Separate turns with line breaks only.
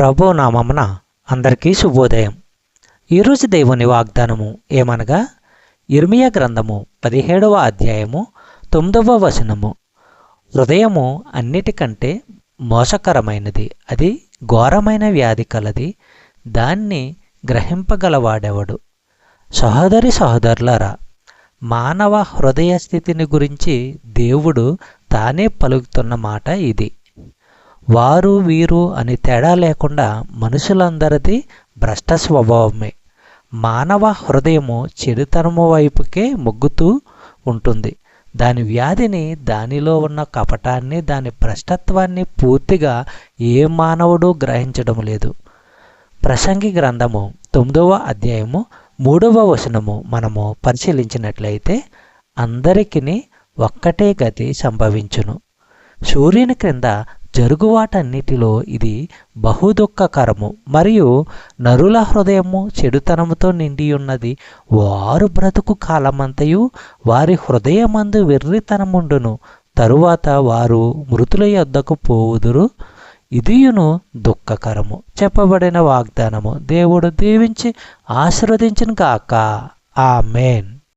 ప్రభు నామమున అందరికీ శుభోదయం. ఈరోజు దేవుని వాగ్దానము ఏమనగా యిర్మీయా గ్రంథము 17వ అధ్యాయము 9వ వచనము. హృదయము అన్నిటికంటే మోసకరమైనది, అది ఘోరమైన వ్యాధి కలది, దాన్ని గ్రహింపగలవాడెవడు? సహోదరి సహోదరులారా, మానవ హృదయ స్థితిని గురించి దేవుడు తానే పలుకుతున్న మాట ఇది. వారు వీరు అని తేడా లేకుండా మనుషులందరిది భ్రష్ట స్వభావమే. మానవ హృదయము చెడుతనము వైపుకే మొగ్గుతూ ఉంటుంది. దాని వ్యాధిని, దానిలో ఉన్న కపటాన్ని, దాని భ్రష్టత్వాన్ని పూర్తిగా ఏ మానవుడు గ్రహించడం లేదు. ప్రసంగి గ్రంథము 9వ అధ్యాయము 3వ వచనము మనము పరిశీలించినట్లయితే, అందరికిని ఒక్కటే గతి సంభవించును. సూర్యుని క్రింద జరుగువాటన్నిటిలో ఇది బహుదుఃఖకరము, మరియు నరుల హృదయము చెడుతనముతో నిండి ఉన్నది. వారు బ్రతుకు కాలమంతయు వారి హృదయమందు వెర్రితనముండును. తరువాత వారు మృతుల యొద్దకు పోవుదురు. ఇదియును దుఃఖకరము. చెప్పబడిన వాగ్దానము దేవుడు దీవించి ఆశీర్వదించును గాక. ఆమేన్.